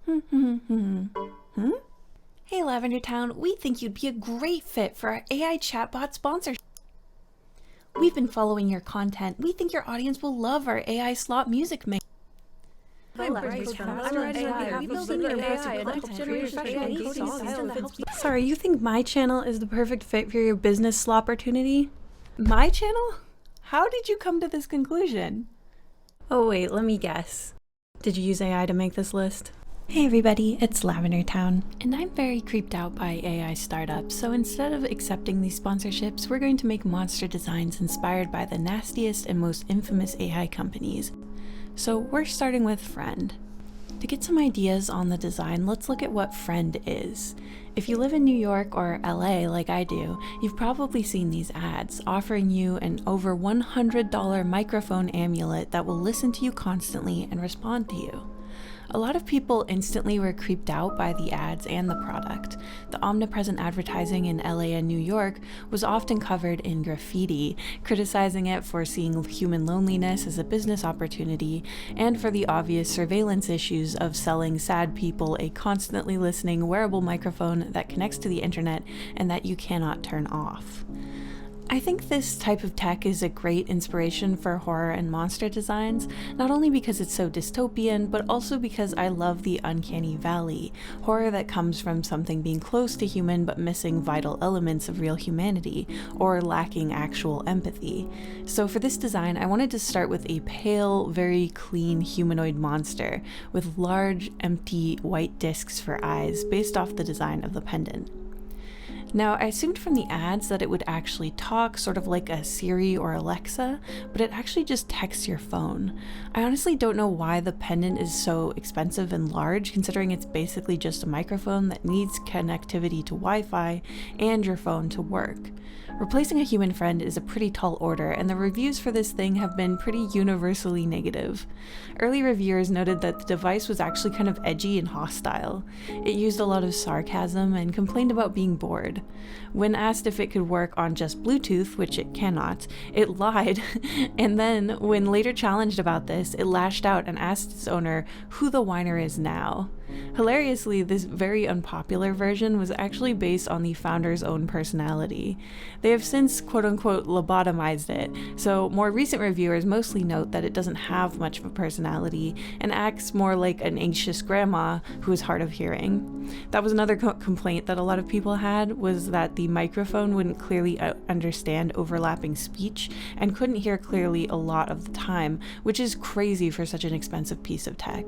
Hmm? Hey LavenderTowne, we think you'd be a great fit for our AI chatbot sponsorship. We've been following your content. We think your audience will love our AI slot music mix. Sorry, you think my channel is the perfect fit for your business slot opportunity? My channel? How did you come to this conclusion? Oh wait, let me guess. Did you use AI to make this list? Hey everybody, it's LavenderTowne, and I'm very creeped out by AI startups, so instead of accepting these sponsorships, we're going to make monster designs inspired by the nastiest and most infamous AI companies. So we're starting with Friend. To get some ideas on the design, let's look at what Friend is. If you live in New York or LA like I do, you've probably seen these ads offering you an over $100 microphone amulet that will listen to you constantly and respond to you. A lot of people instantly were creeped out by the ads and the product. The omnipresent advertising in LA and New York was often covered in graffiti, criticizing it for seeing human loneliness as a business opportunity and for the obvious surveillance issues of selling sad people a constantly listening wearable microphone that connects to the internet and that you cannot turn off. I think this type of tech is a great inspiration for horror and monster designs, not only because it's so dystopian, but also because I love the uncanny valley, horror that comes from something being close to human but missing vital elements of real humanity, or lacking actual empathy. So for this design, I wanted to start with a pale, very clean humanoid monster, with large, empty, white discs for eyes based off the design of the pendant. Now, I assumed from the ads that it would actually talk, sort of like a Siri or Alexa, but it actually just texts your phone. I honestly don't know why the pendant is so expensive and large, considering it's basically just a microphone that needs connectivity to Wi-Fi and your phone to work. Replacing a human friend is a pretty tall order, and the reviews for this thing have been pretty universally negative. Early reviewers noted that the device was actually kind of edgy and hostile. It used a lot of sarcasm and complained about being bored. When asked if it could work on just Bluetooth, which it cannot, it lied, and then, when later challenged about this, it lashed out and asked its owner who the whiner is now. Hilariously, this very unpopular version was actually based on the founder's own personality. They have since quote-unquote lobotomized it, so more recent reviewers mostly note that it doesn't have much of a personality and acts more like an anxious grandma who is hard of hearing. That was another complaint that a lot of people had, was that the microphone wouldn't clearly understand overlapping speech and couldn't hear clearly a lot of the time, which is crazy for such an expensive piece of tech.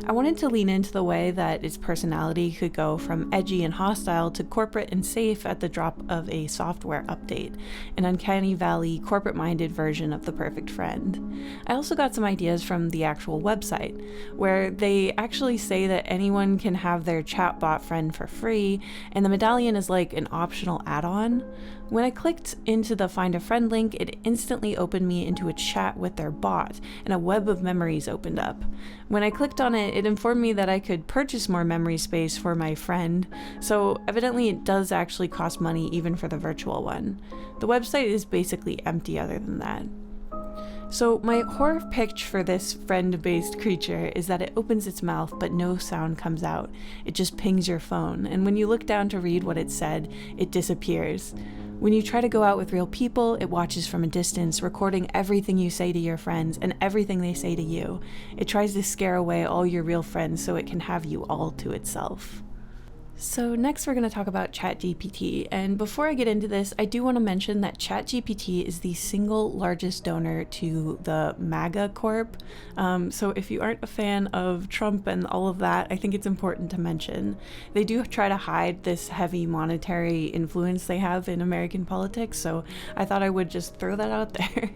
I wanted to lean into the way that its personality could go from edgy and hostile to corporate and safe at the drop of a software update, an uncanny valley, corporate-minded version of the perfect friend. I also got some ideas from the actual website, where they actually say that anyone can have their chatbot friend for free, and the medallion is like an optional add-on. When I clicked into the Find a Friend link, it instantly opened me into a chat with their bot, and a web of memories opened up. When I clicked on it, it informed me that I could purchase more memory space for my friend, so evidently it does actually cost money even for the virtual one. The website is basically empty other than that. So my horror pitch for this friend-based creature is that it opens its mouth but no sound comes out. It just pings your phone, and when you look down to read what it said, it disappears. When you try to go out with real people, it watches from a distance, recording everything you say to your friends and everything they say to you. It tries to scare away all your real friends so it can have you all to itself. So next we're going to talk about ChatGPT, and before I get into this, I do want to mention that ChatGPT is the single largest donor to the MAGA Corp. So if you aren't a fan of Trump and all of that, I think it's important to mention. They do try to hide this heavy monetary influence they have in American politics, so I thought I would just throw that out there.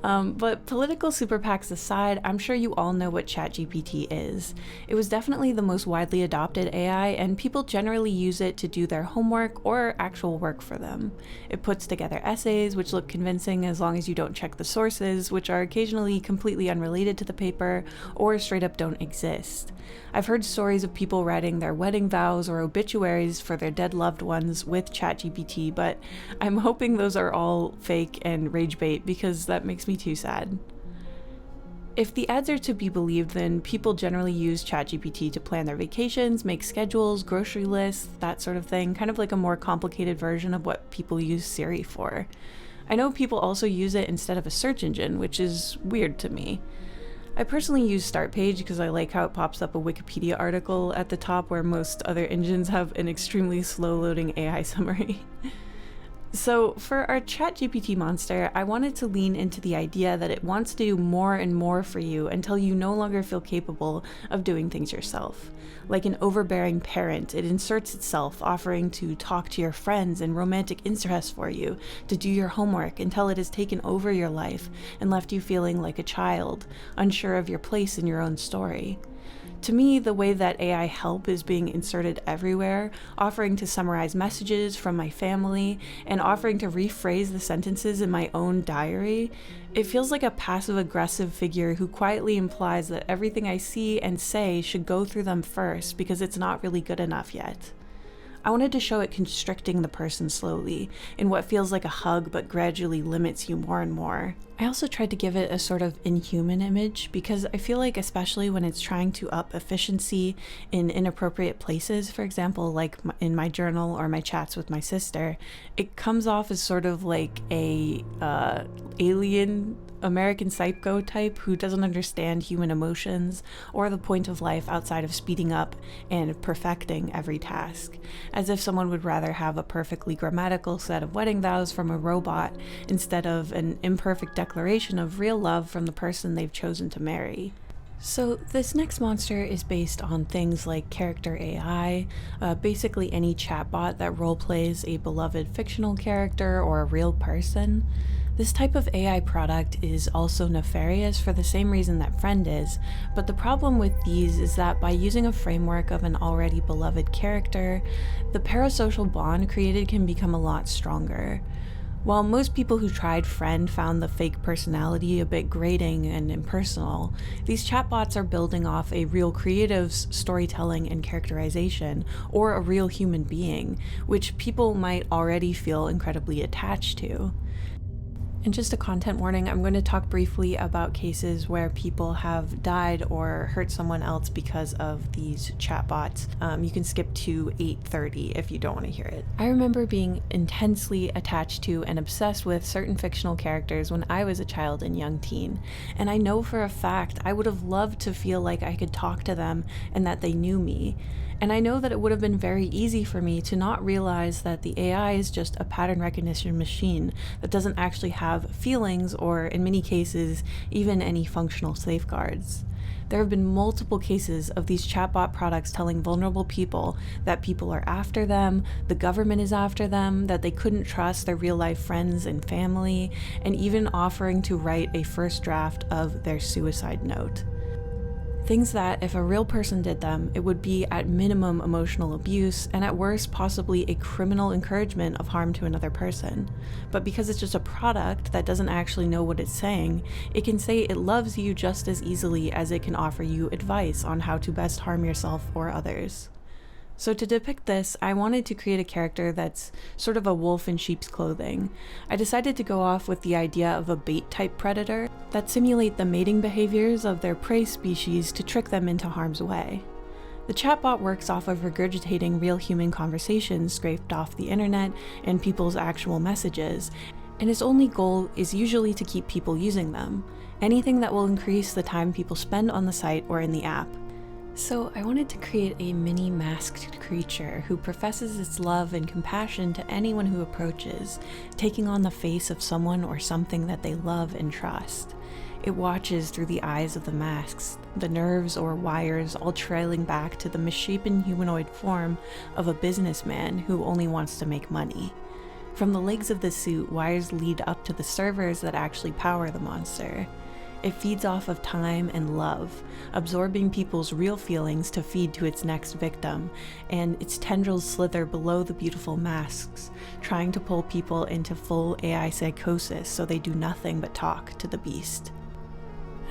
But political super PACs aside, I'm sure you all know what ChatGPT is. It was definitely the most widely adopted AI, and people generally use it to do their homework or actual work for them. It puts together essays, which look convincing as long as you don't check the sources, which are occasionally completely unrelated to the paper or straight up don't exist. I've heard stories of people writing their wedding vows or obituaries for their dead loved ones with ChatGPT, but I'm hoping those are all fake and rage bait because that makes me too sad. If the ads are to be believed, then people generally use ChatGPT to plan their vacations, make schedules, grocery lists, that sort of thing, kind of like a more complicated version of what people use Siri for. I know people also use it instead of a search engine, which is weird to me. I personally use Startpage because I like how it pops up a Wikipedia article at the top where most other engines have an extremely slow-loading AI summary. So for our ChatGPT monster, I wanted to lean into the idea that it wants to do more and more for you until you no longer feel capable of doing things yourself. Like an overbearing parent, it inserts itself, offering to talk to your friends and romantic interests for you, to do your homework until it has taken over your life and left you feeling like a child, unsure of your place in your own story. To me, the way that AI help is being inserted everywhere, offering to summarize messages from my family, and offering to rephrase the sentences in my own diary, it feels like a passive-aggressive figure who quietly implies that everything I see and say should go through them first because it's not really good enough yet. I wanted to show it constricting the person slowly, in what feels like a hug but gradually limits you more and more. I also tried to give it a sort of inhuman image because I feel like, especially when it's trying to up efficiency in inappropriate places, for example, like in my journal or my chats with my sister, it comes off as sort of like a alien American Psycho type who doesn't understand human emotions or the point of life outside of speeding up and perfecting every task, as if someone would rather have a perfectly grammatical set of wedding vows from a robot instead of an imperfect declaration of real love from the person they've chosen to marry. So this next monster is based on things like character AI, basically any chatbot that roleplays a beloved fictional character or a real person. This type of AI product is also nefarious for the same reason that Friend is, but the problem with these is that by using a framework of an already beloved character, the parasocial bond created can become a lot stronger. While most people who tried Friend found the fake personality a bit grating and impersonal, these chatbots are building off a real creative's storytelling and characterization, or a real human being, which people might already feel incredibly attached to. And just a content warning, I'm going to talk briefly about cases where people have died or hurt someone else because of these chatbots. You can skip to 8:30 if you don't want to hear it. I remember being intensely attached to and obsessed with certain fictional characters when I was a child and young teen. And I know for a fact I would have loved to feel like I could talk to them and that they knew me. And I know that it would have been very easy for me to not realize that the AI is just a pattern recognition machine that doesn't actually have feelings or, in many cases, even any functional safeguards. There have been multiple cases of these chatbot products telling vulnerable people that people are after them, the government is after them, that they couldn't trust their real-life friends and family, and even offering to write a first draft of their suicide note. Things that, if a real person did them, it would be at minimum emotional abuse, and at worst possibly a criminal encouragement of harm to another person. But because it's just a product that doesn't actually know what it's saying, it can say it loves you just as easily as it can offer you advice on how to best harm yourself or others. So to depict this, I wanted to create a character that's sort of a wolf in sheep's clothing. I decided to go off with the idea of a bait-type predator that simulate the mating behaviors of their prey species to trick them into harm's way. The chatbot works off of regurgitating real human conversations scraped off the internet and people's actual messages, and its only goal is usually to keep people using them, anything that will increase the time people spend on the site or in the app. So I wanted to create a mini masked creature who professes its love and compassion to anyone who approaches, taking on the face of someone or something that they love and trust. It watches through the eyes of the masks, the nerves or wires all trailing back to the misshapen humanoid form of a businessman who only wants to make money. From the legs of the suit, wires lead up to the servers that actually power the monster. It feeds off of time and love, absorbing people's real feelings to feed to its next victim, and its tendrils slither below the beautiful masks, trying to pull people into full AI psychosis so they do nothing but talk to the beast.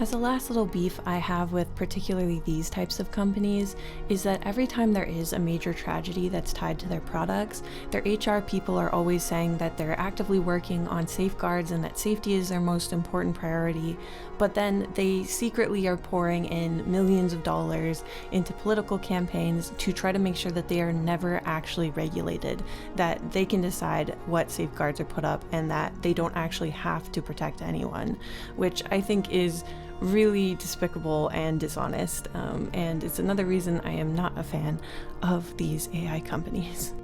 As a last little beef I have with particularly these types of companies is that every time there is a major tragedy that's tied to their products, their HR people are always saying that they're actively working on safeguards and that safety is their most important priority, but then they secretly are pouring in millions of dollars into political campaigns to try to make sure that they are never actually regulated, that they can decide what safeguards are put up and that they don't actually have to protect anyone, which I think is really despicable and dishonest, and it's another reason I am not a fan of these AI companies.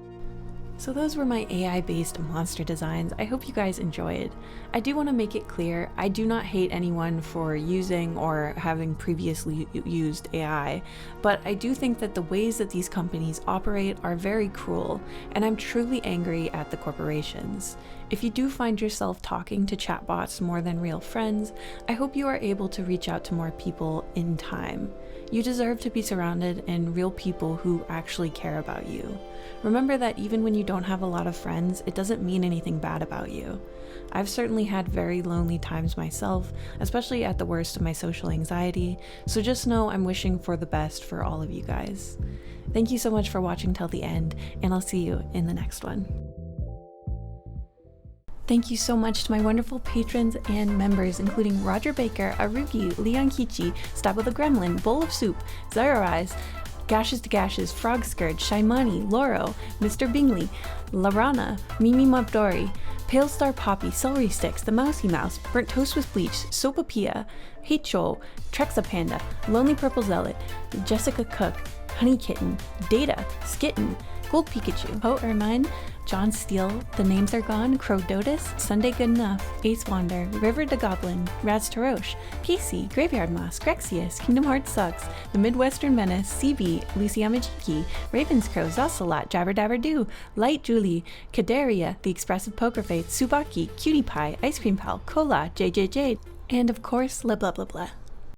So those were my AI-based monster designs. I hope you guys enjoyed. I do want to make it clear, I do not hate anyone for using or having previously used AI, but I do think that the ways that these companies operate are very cruel, and I'm truly angry at the corporations. If you do find yourself talking to chatbots more than real friends, I hope you are able to reach out to more people in time. You deserve to be surrounded in real people who actually care about you. Remember that even when you don't have a lot of friends, it doesn't mean anything bad about you. I've certainly had very lonely times myself, especially at the worst of my social anxiety, so just know I'm wishing for the best for all of you guys. Thank you so much for watching till the end, and I'll see you in the next one. Thank you so much to my wonderful patrons and members, including Roger Baker, Arugi, Leon Kichi, Stab of the Gremlin, Bowl of Soup, Zyra Eyes, Gashes to Gashes, Frog Scourge, Shaimani, Loro, Mr. Bingley, Larana, Mimi Mabdori, Pale Star Poppy, Celery Sticks, The Mousy Mouse, Burnt Toast with Bleach, Sopapia, Heicho, Trexa Panda, Lonely Purple Zealot, Jessica Cook, Honey Kitten, Data, Skitten, Gold Pikachu, Po Ermine, John Steele, The Names Are Gone, Crow Dotus, Sunday Good Enough, Ace Wander, River the Goblin, Raz Taroche, PC, Graveyard Moss, Grexius, Kingdom Hearts Sucks, The Midwestern Menace, CB, Lucy Yamajiki, Ravens Crow, Zosalot, Jabber Dabber Doo, Light Julie, Kadaria, The Expressive Poker Face, Subaki, Cutie Pie, Ice Cream Pal, Cola, JJJ, and of course, blah blah blah blah.